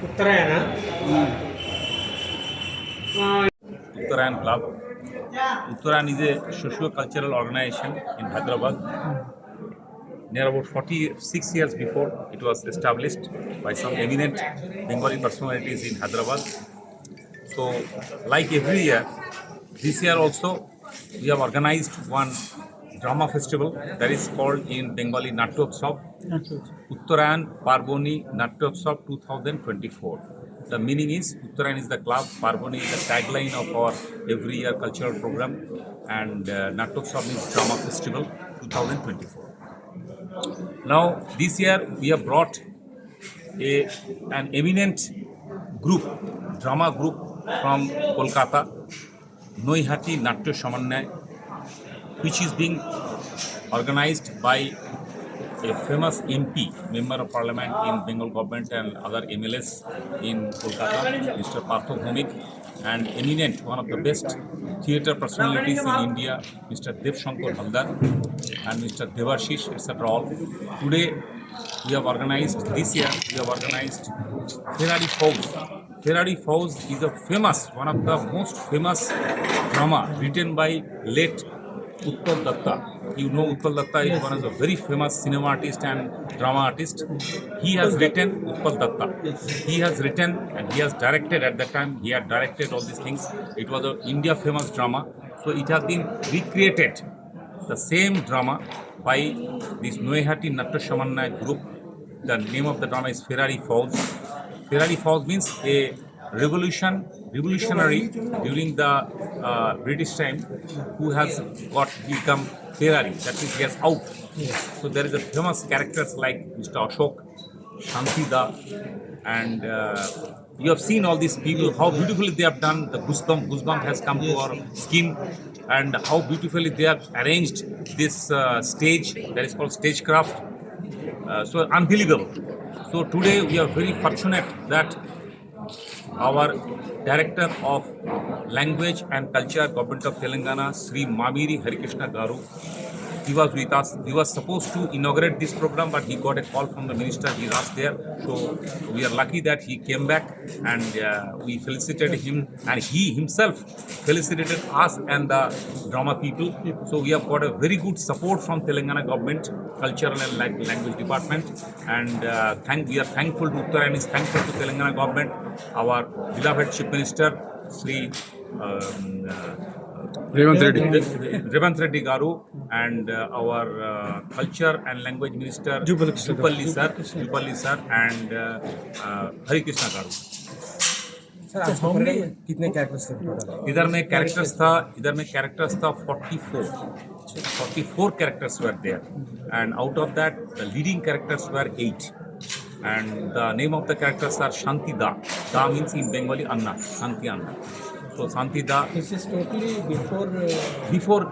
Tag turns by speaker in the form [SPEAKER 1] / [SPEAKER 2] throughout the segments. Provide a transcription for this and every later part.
[SPEAKER 1] Uttarayan
[SPEAKER 2] Uttarayan Club. Uttarayan is a socio-cultural organization in Hyderabad. Near about 46 years before, it was established by some eminent Bengali personalities in Hyderabad. So, like every year, this year also, we have organized one drama festival that is called in Bengali Natyotsav, Uttarayan Parboni Natyotsav 2024. The meaning is Uttarayan is the club, Parboni is the tagline of our every year cultural program, and Natyotsav means drama festival 2024. Now, this year we have brought an eminent group, drama group from Kolkata, Noihati Natya Samannay, which is being organized by a famous MP, Member of Parliament in Bengal government and other MLAs in Kolkata, Mr. Partho Bhomik, and eminent, one of the best theatre personalities in India, Mr. Dev Shankar Haldar and Mr. Devashish, etc. all. Today, we have organized, this year, we have organized Ferrari Fowls. Ferrari Fowls is a famous, one of the most famous drama written by late Utpal Datta. You know Utpal Datta is one of the very famous cinema artist and drama artist. He has written Utpal Datta. He has written and he has directed at that time. He had directed all these things. It was an India famous drama. So it has been recreated, the same drama by this Noihati Natya Samannay group. The name of the drama is Ferrari Fowls. Ferrari Fowls means a revolutionary during the British time who has become Ferrari. That means he has out. So there is a famous characters like Mr. Ashok, Shanti Da, and you have seen all these people, how beautifully they have done. The goosebump has come to our skin, and how beautifully they have arranged this stage that is called stagecraft. So unbelievable. So today we are very fortunate that our Director of Language and Culture, Government of Telangana, Sri Mamiri Harikrishna Garu, he was with us. He was supposed to inaugurate this program, but he got a call from the minister. He was there. So we are lucky that he came back, and we felicited him, and he himself felicitated us and the drama people. So we have got a very good support from Telangana government, cultural and language department, and we are thankful to Uttarayan is thankful to Telangana government, our beloved Chief Minister, Sri Revanth Reddy Garu, and our Culture and Language Minister Jupalli sir, and Hari Krishna Garu.
[SPEAKER 1] Sir कितने characters थे total?
[SPEAKER 2] इधर में characters था 44 characters were there, and out of that the leading characters were 8, and the name of the characters are Shanti Da. Da means in Bengali Anna, Shanti Anna. So Shanti Da.
[SPEAKER 1] This is totally
[SPEAKER 2] before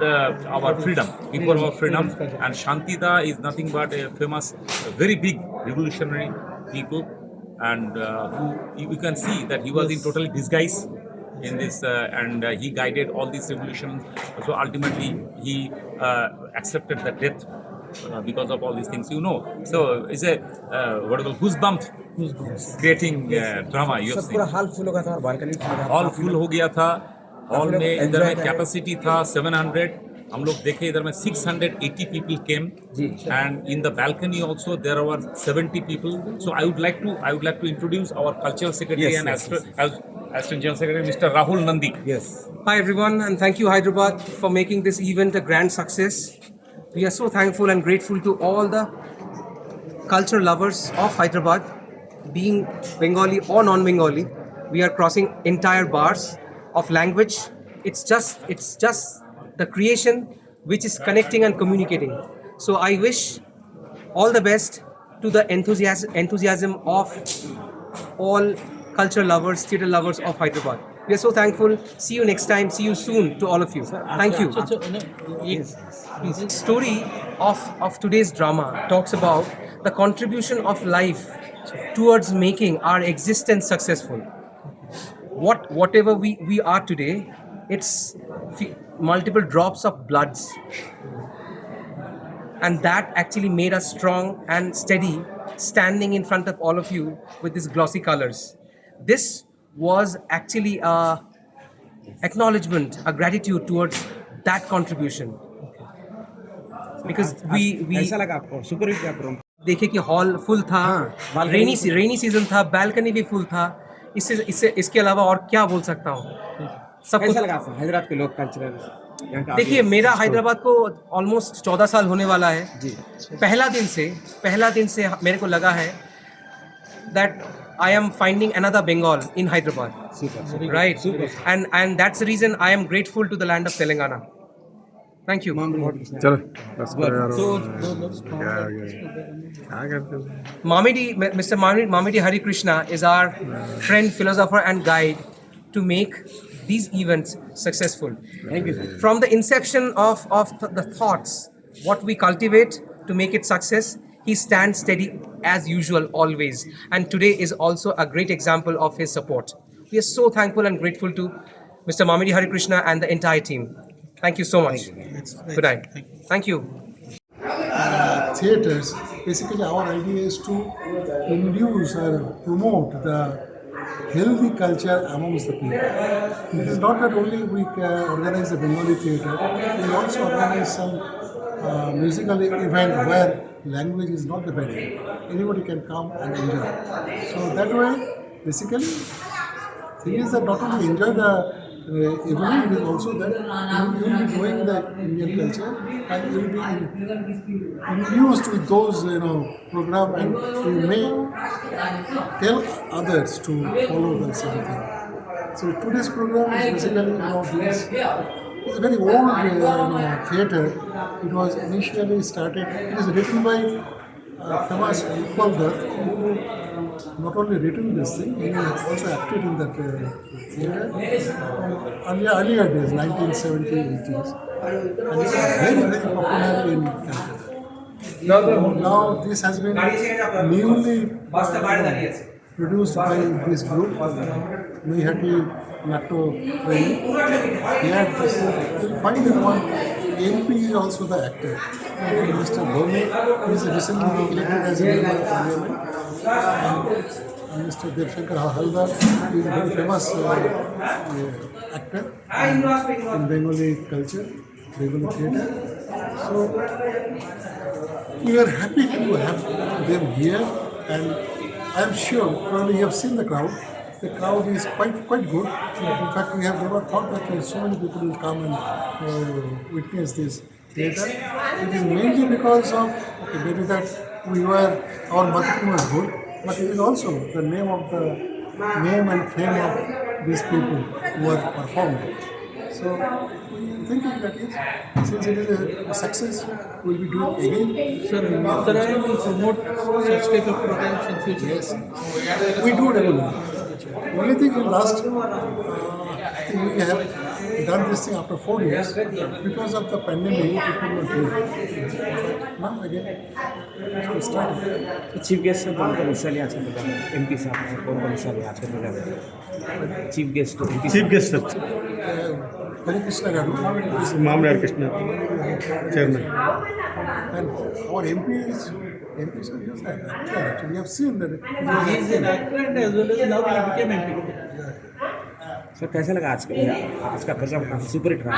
[SPEAKER 2] our freedom, and Shanti Da is nothing but a famous, very big revolutionary people, and who you can see that he was in totally disguise in this, and he guided all these revolutions. So ultimately he accepted the death because of all these things, you know. So it's a what do you call goosebump creating drama. You have seen.
[SPEAKER 1] पूरा hall full हो गया था और balcony
[SPEAKER 2] hall full हो गया था. Hall में इधर में कैपेसिटी था 700. हम लोग देखे इधर में 680 people came, and in the balcony also there were 70 people. So I would like to introduce our cultural secretary and assistant general secretary, Mr. Rahul Nandi.
[SPEAKER 1] Yes. Hi everyone, and thank you Hyderabad for making this event a grand success. We are so thankful and grateful to all the culture lovers of Hyderabad, being Bengali or non-Bengali. We are crossing entire bars of language. It's just the creation which is connecting and communicating. So I wish all the best to the enthusiasm of all culture lovers, theatre lovers of Hyderabad. We are so thankful. See you next time. See you soon to all of you. Thank you. Yes. The story of today's drama talks about the contribution of life towards making our existence successful. whatever we are today, it's multiple drops of bloods, and that actually made us strong and steady, standing in front of all of you with these glossy colors. This was actually a acknowledgement, a gratitude towards that contribution, because we
[SPEAKER 3] कैसा लगा आपको super hit का programme
[SPEAKER 1] देखे कि hall full था,
[SPEAKER 3] हाँ, balcony
[SPEAKER 1] rainy season था, balcony भी फुल था। इसके अलावा और क्या बोल सकता हूँ, सब कुछ।
[SPEAKER 3] कैसा लगा आपको हैदराबाद के लोग कल्चरल यहाँ का
[SPEAKER 1] देखिए, मेरा हैदराबाद को ऑलमोस्ट 14 साल होने वाला है।
[SPEAKER 3] जी
[SPEAKER 1] पहला दिन से मेरे को लगा है that I am finding another Bengal in Hyderabad,
[SPEAKER 3] super
[SPEAKER 1] right?
[SPEAKER 3] Super.
[SPEAKER 1] And that's the reason I am grateful to the land of Telangana. Thank you.
[SPEAKER 4] चलो बस करो यार क्या आ गया क्या करते हो
[SPEAKER 1] Mr. Mamidi Hari Krishna is our friend, philosopher, and guide to make these events successful.
[SPEAKER 3] Thank you sir
[SPEAKER 1] From the inception of the thoughts, what we cultivate to make it success, he stands steady as usual always. And today is also a great example of his support. We are so thankful and grateful to Mr. Mamidi Hari Krishna and the entire team. Thank you so much. Good night. Thank you.
[SPEAKER 5] Theatres, basically our idea is to induce or promote the healthy culture amongst the people. It is not that only we organize the Bengali theatre, we also organize some musical event where language is not the barrier. Anybody can come and enjoy. So that way, basically, thing is that not only enjoy the evening, it is also that you will be knowing the Indian culture and you will be infused with those program, and you may tell others to follow the same thing. So today's program is basically this. It's a very old theatre. It was initially started. It is written by famous Utpal Dutt, who not only written this thing, he also acted in that theatre earlier days, 1970s, 80s, and it was very, very popular in Calcutta. Now this has been newly produced by this group, Mihati Natto Training. Here, you'll find that one MP is also the actor. Mr. Dhoni is recently elected as a member of parliament. And Mr. Devshankar Haldar is a very famous actor in Bengali culture, Bengali theatre. So we are happy to have them here, and I am sure probably you have seen the crowd. The crowd is quite good. In fact, we have never thought that so many people will come and witness this theatre. It is mainly because of maybe that our marketing was good, but it is also the name and fame of these people who are performing. So we are thinking that yes, since it is a success, we will be doing again.
[SPEAKER 6] Sir, Uttarayan will promote such type of programs in future.
[SPEAKER 5] Yes, we do regularly. Only thing in last, I think we have done this thing after 4 years. Because of the pandemic, we could not do it. Now again, so we started.
[SPEAKER 3] Chief guest से कौन कौन हिस्सा लिया आज के programme में MP साहब ने कौन कौन हिस्सा लिया आज के प्रोग्राम में chief guest sir
[SPEAKER 5] Hare Krishna Garu is
[SPEAKER 4] मामला Krishna chairman
[SPEAKER 5] and our MPs are just an actor. Actually, we have seen that.
[SPEAKER 6] He is an actor and as well as now he became MP.
[SPEAKER 3] Sir कैसा लगा आज का programme काफी super hit रहा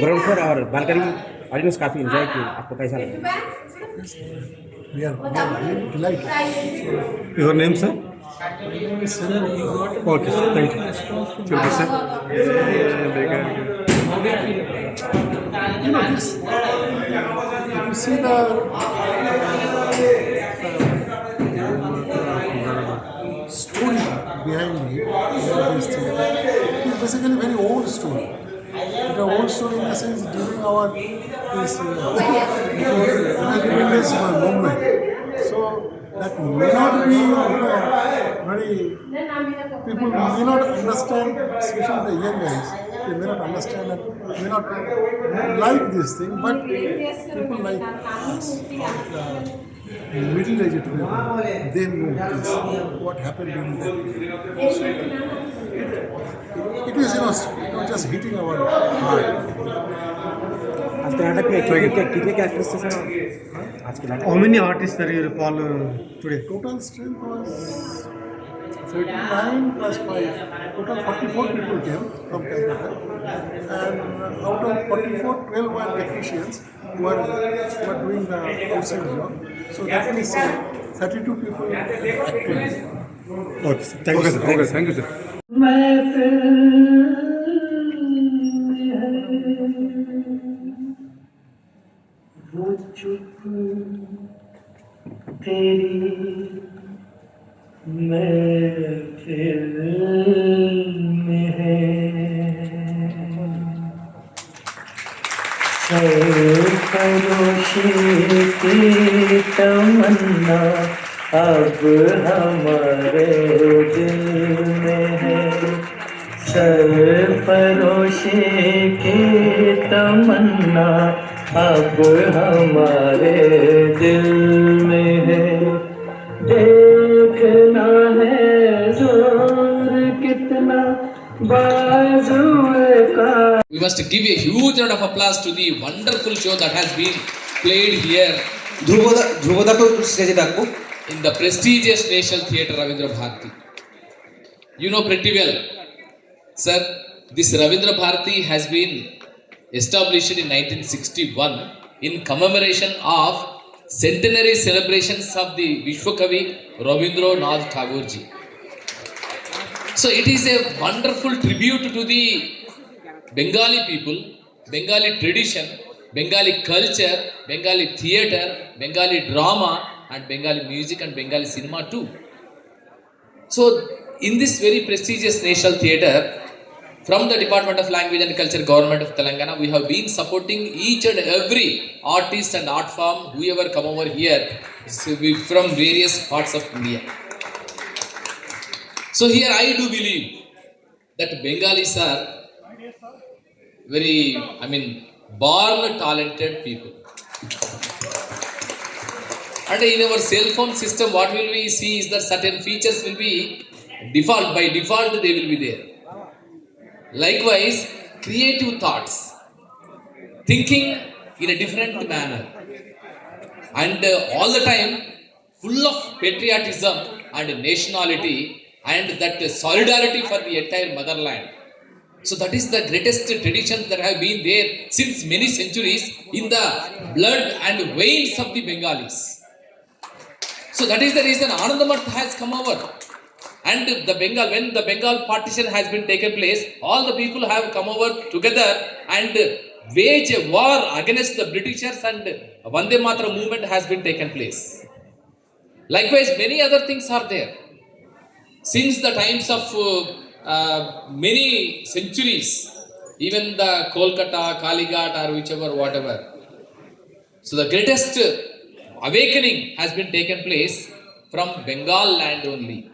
[SPEAKER 3] ground floor और balcony audience काफी enjoy की आपको कैसा लगा
[SPEAKER 5] We are really delighted.
[SPEAKER 4] Your name sir
[SPEAKER 5] My name is Sendu.
[SPEAKER 4] Okay sir thank you चलो sir
[SPEAKER 6] How do you feel?
[SPEAKER 5] You know this. If you see the story behind this thing, it is basically a very old story. It's an old story in the sense during our this independence movement. So that may not be very people may not understand, especially the young guys. They may not understand and may not like this thing, but people like us, middle-aged people, they know this, what happened during that period. it is, just hitting our heart.
[SPEAKER 3] आज के नाटक में कितने characters थे sir? आज के नाटक
[SPEAKER 4] How many artists that you recall today?
[SPEAKER 5] Total strength was 39 plus 5. Total 44 people came from Calcutta. And out of 44, 12 were technicians who were doing the outside job. So that means 32 people acted.
[SPEAKER 4] Okay, thank you, sir. Okay, thank you, sir.
[SPEAKER 7] वो चुप तेरी महफिल में है सरफरोशी की तमन्ना अब हमारे दिल में है सरफरोशी की तमन्ना अब हमारे दिल में है देखना है जोर कितना बाजुए का
[SPEAKER 8] We must give a huge round of applause to the wonderful show that has been played here
[SPEAKER 1] ধ্রুবদাকেও স্টেজে ডাকবো
[SPEAKER 8] in the prestigious National Theatre Ravindra Bharati. You know pretty well, sir, this Ravindra Bharati has been established in 1961 in commemoration of centenary celebrations of the Vishwakavi Rabindranath Tagore ji. So it is a wonderful tribute to the Bengali people, Bengali tradition, Bengali culture, Bengali theatre, Bengali drama and Bengali music and Bengali cinema too. So in this very prestigious National Theatre, from the Department of Language and Culture, Government of Telangana, we have been supporting each and every artist and art form, whoever come over here from various parts of India. So here I do believe that Bengalis are very, born talented people. And in our cell phone system, what will we see is that certain features will be default, by default they will be there. Likewise, creative thoughts, thinking in a different manner, and all the time full of patriotism and nationality and that solidarity for the entire motherland. So that is the greatest traditions that have been there since many centuries in the blood and veins of the Bengalis. So that is the reason Anandamath has come over. And when the Bengal partition has been taken place, all the people have come over together and wage a war against the Britishers, and Vande Mataram movement has been taken place. Likewise, many other things are there. Since the times of many centuries, even the Kolkata, Kalighat or whichever, whatever. So the greatest awakening has been taken place from Bengal land only.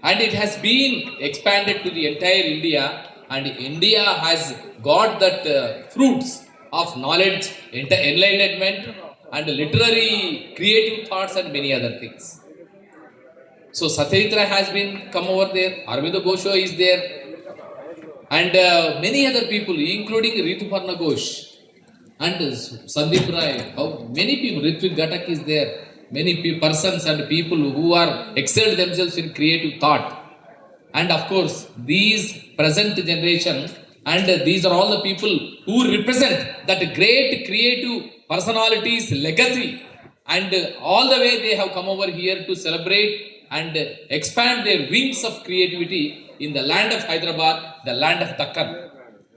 [SPEAKER 8] And it has been expanded to the entire India, and India has got that fruits of knowledge, enlightenment and literary creative thoughts and many other things. So Satyajit Ray has been come over there, Arvind Ghosh is there, and many other people including Rituparna Ghosh and Sandeep Rai, many people, Ritvik Ghatak is there. Many persons and people who are excelled themselves in creative thought. And of course, these present generation, and these are all the people who represent that great creative personalities legacy, and all the way they have come over here to celebrate and expand their wings of creativity in the land of Hyderabad, the land of Dakkan.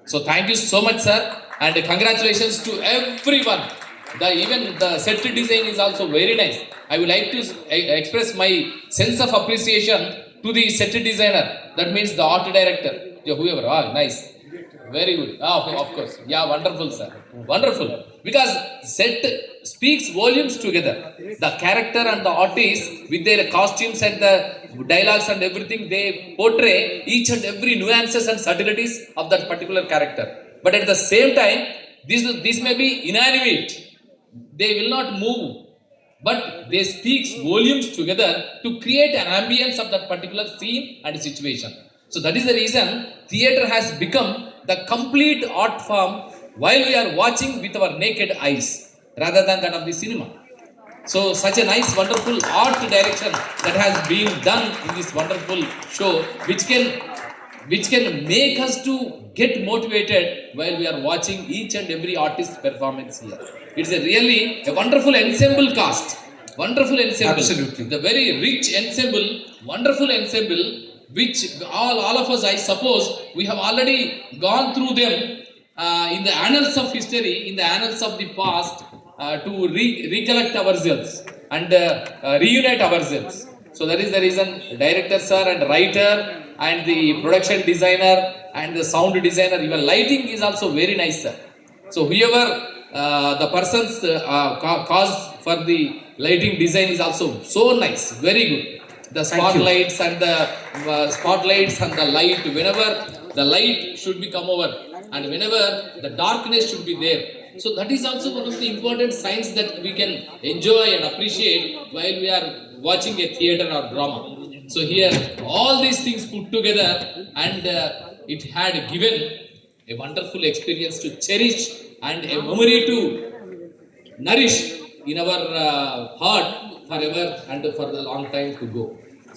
[SPEAKER 8] So thank you so much, sir, and congratulations to everyone. Even the set design is also very nice. I would like to express my sense of appreciation to the set designer. That means the art director, whoever. Nice, very good. Of course, yeah, wonderful, sir, wonderful. Because set speaks volumes together. The character and the artist with their costumes and the dialogues and everything, they portray each and every nuances and subtleties of that particular character. But at the same time, this may be inanimate. They will not move, but they speak volumes together to create an ambience of that particular scene and situation. So that is the reason theatre has become the complete art form while we are watching with our naked eyes rather than that of the cinema. So such a nice wonderful art direction that has been done in this wonderful show, which can make us to get motivated while we are watching each and every artist performance here. It's a really a wonderful ensemble cast, wonderful ensemble.
[SPEAKER 1] Absolutely.
[SPEAKER 8] The very rich ensemble, wonderful ensemble, which all of us, I suppose, we have already gone through them in the annals of history, in the annals of the past, to recollect ourselves and reunite ourselves. So that is the reason director sir and writer and the production designer and the sound designer, even lighting is also very nice, sir. So whoever the person's cause for the lighting design is also so nice, very good. The spotlights and the the light, whenever the light should be come over and whenever the darkness should be there. So that is also one of the important signs that we can enjoy and appreciate while we are watching a theatre or drama. So here all these things put together, and it had given a wonderful experience to cherish and a memory to nourish in our heart forever and for the long time to go.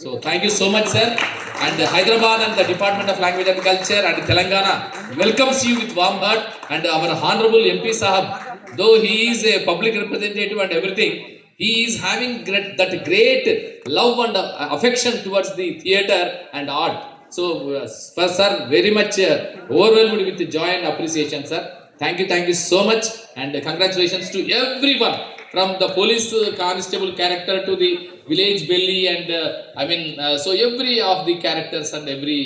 [SPEAKER 8] So thank you so much, sir. And Hyderabad and the Department of Language and Culture and Telangana welcomes you with warm heart. And our Honorable MP Sahab, though he is a public representative and everything, he is having that great love and affection towards the theatre and art. So, sir, very much overwhelmed with joy and appreciation, sir. Thank you so much, and congratulations to everyone from the police constable character to the village belly, and so every of the characters and every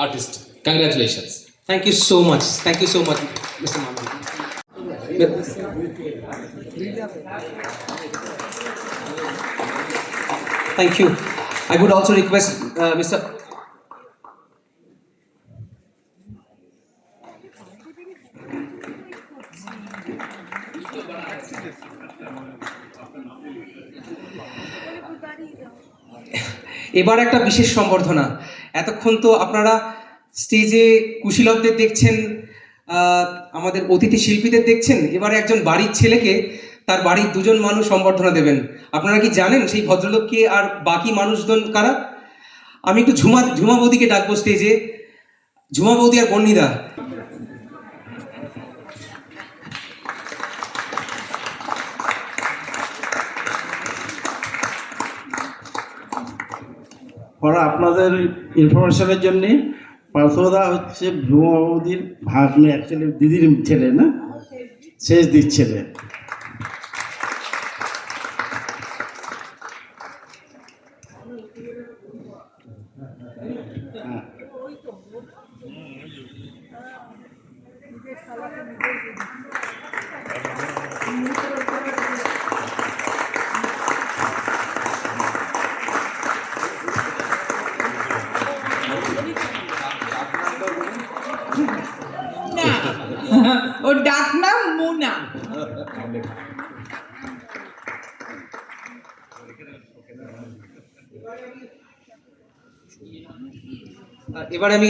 [SPEAKER 8] artist. Congratulations.
[SPEAKER 1] Thank you so much. Thank you so much, Mr. Mambi. Thank you. I would also request Mr. এবার একটা বিশেষ সম্বর্ধনা। এতক্ষণ তো আপনারা স্টেজে কুশীলবদের দেখছেন, আমাদের অতিথি শিল্পীদের দেখছেন, এবারে একজন বাড়ির ছেলেকে তার বাড়ির দুজন মানুষ সম্বর্ধনা দেবেন। আপনারা কি জানেন সেই ভদ্রলোককে আর বাকি মানুষজন কারা? আমি একটু ঝুমা বৌদিকে ডাকবো স্টেজে। ঝুমা বৌদি আর বন্নিদা।
[SPEAKER 9] আপনাদের ইনফরমেশনের জন্য পার্থদা হচ্ছে ভ্রমবৌদির ভাগ্নে, অ্যাকচুয়ালি দিদির ছেলে, না শেষ দিক ছেলে।
[SPEAKER 10] ওর ডাক নাম মুনা।
[SPEAKER 1] এবার আমি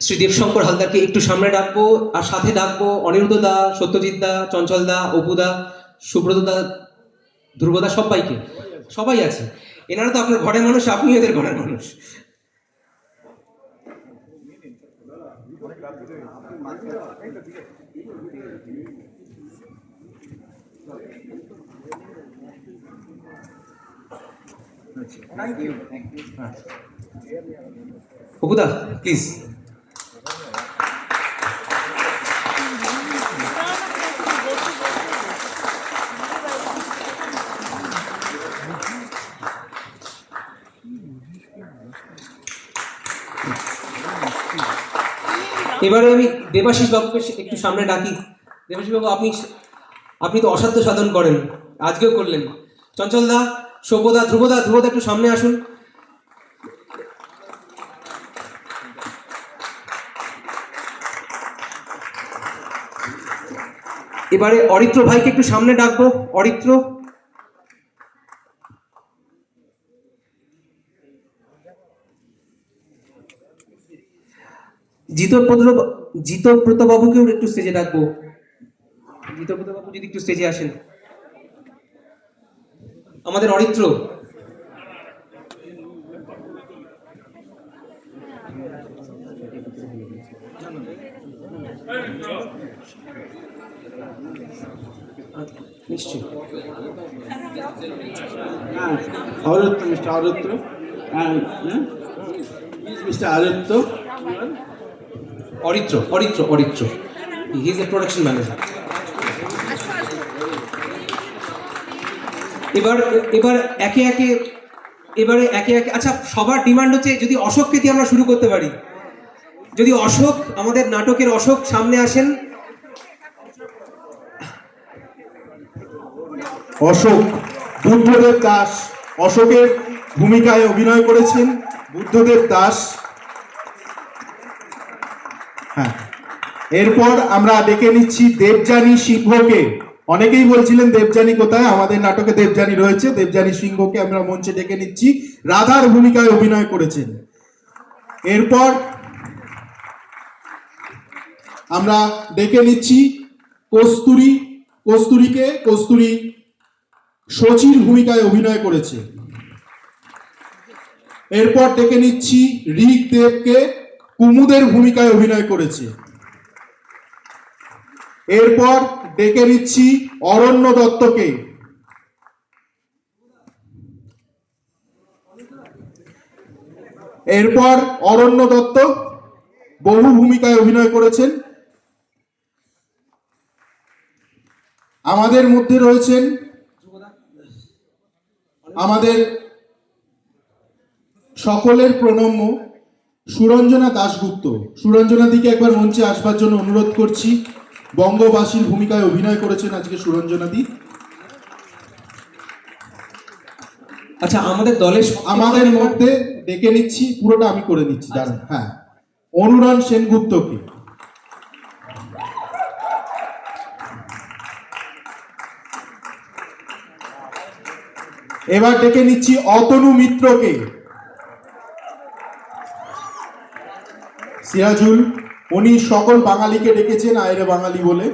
[SPEAKER 1] শ্রী দেবশঙ্কর হালদারকে একটু সামনে ডাকবো, আর সাথে ডাকবো অনিরুদ্ধ দা, সত্যজিৎ দা, চঞ্চল দা, অপু দা, সুব্রত দা, ধ্রুবদা, সবাই আছে। এনারা তো আপনার ঘরের মানুষ, আপনি এদের ঘরের মানুষ। অপুদা প্লিজ। এবারে আমি দেবাশিস বাবুকে একটু সামনে ডাকি। দেবাশিস বাবু, আপনি তো অসাধ্য সাধন করেন, আজকেও করলেন। চঞ্চল দা, সব্যদা, ধ্রুবদা একটু সামনে আসুন। এবারে অরিত্র ভাইকে একটু সামনে ডাকবো। অরিত্র, জিতব্রত বাবুকেও একটু স্টেজে ডাকবো। জিতব্রত বাবু যদি একটু স্টেজে আসেন। আমাদের অরিত্র, নিশ্চয়ই।
[SPEAKER 9] Aratya mister Aratya, mister Aratya,
[SPEAKER 1] Aritra he is a production manager. এবার একে একে আচ্ছা, সবার ডিমান্ড হচ্ছে যদি অশোককে দিয়ে আমরা শুরু করতে পারি। যদি অশোক, আমাদের নাটকের অশোক সামনে আসেন।
[SPEAKER 10] অশোক, বুদ্ধদেব দাস অশোকের ভূমিকায় অভিনয় করেছেন। বুদ্ধদেব দাস। হ্যাঁ, এরপর আমরা ডেকে নিচ্ছি দেবযানী সিংহকে। অনেকেই বলছিলেন দেবযানী কোথায়, আমাদের নাটকে দেবযানী রয়েছে। দেবযানী সিংহকে আমরা মঞ্চে ডেকে নিচ্ছি, রাধার ভূমিকায় অভিনয় করেছেন। এরপর আমরা ডেকে নিচ্ছি কস্তুরী শচীর ভূমিকায় অভিনয় করেছে। এরপর ডেকে নিচ্ছি ঋক দেবকে, কুমুদের ভূমিকায় অভিনয় করেছে। এরপর ডেকে নিচ্ছি অরণ্য দত্তকে। এরপর অরণ্য দত্ত বহু ভূমিকায় অভিনয় করেছেন। আমাদের মধ্যে রয়েছেন আমাদের সকলের প্রণম্য সুরঞ্জনা দাশগুপ্ত। সুরঞ্জনা দিকে একবার মঞ্চে আসবার জন্য অনুরোধ করছি। বঙ্গবাসীর ভূমিকায় অভিনয় করেছেন আজকে সুরঞ্জনা দি।
[SPEAKER 1] আচ্ছা, আমাদের
[SPEAKER 10] মধ্যে ডেকে নিচ্ছি, পুরোটা আমি করে নিচ্ছি, দাঁড়ান। হ্যাঁ, অনুরণ সেনগুপ্তকে। এবার ডেকে নিচ্ছি অতনু মিত্রকে। সিরাজুল, উনি সকল বাঙালিকে ডেকেছেন আয়রে বাঙালি বলে।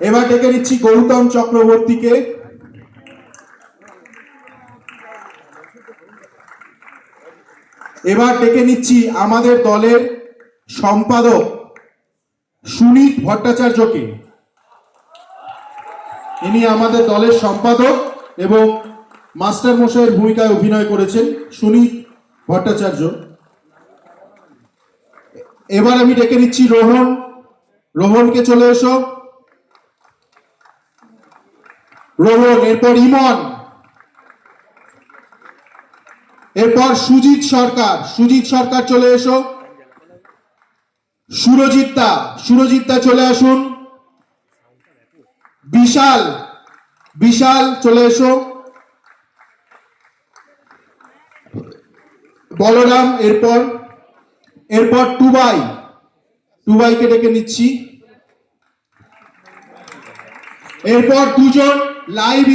[SPEAKER 10] এবার ডেকে নিচ্ছি গৌতম চক্রবর্তীকে। এবার ডেকে নিচ্ছি আমাদের দলের সম্পাদক সুনীত ভট্টাচার্যকে। ইনি আমাদের দলের সম্পাদক এবং মাস্টার মশাইয়ের ভূমিকায় অভিনয় করেছেন, সুনীত ভট্টাচার্য। এবার আমি ডেকে নিচ্ছি রোহনকে। চলে এসো রোহন। এরপর ইমন। এরপর সুজিত সরকার চলে এসো। সুরজিৎ দা চলে আসুন। বিশাল চলে এসো। বলরাম। এরপর টুবাইকে ডেকে নিচ্ছি। এরপর দুজন লাইভ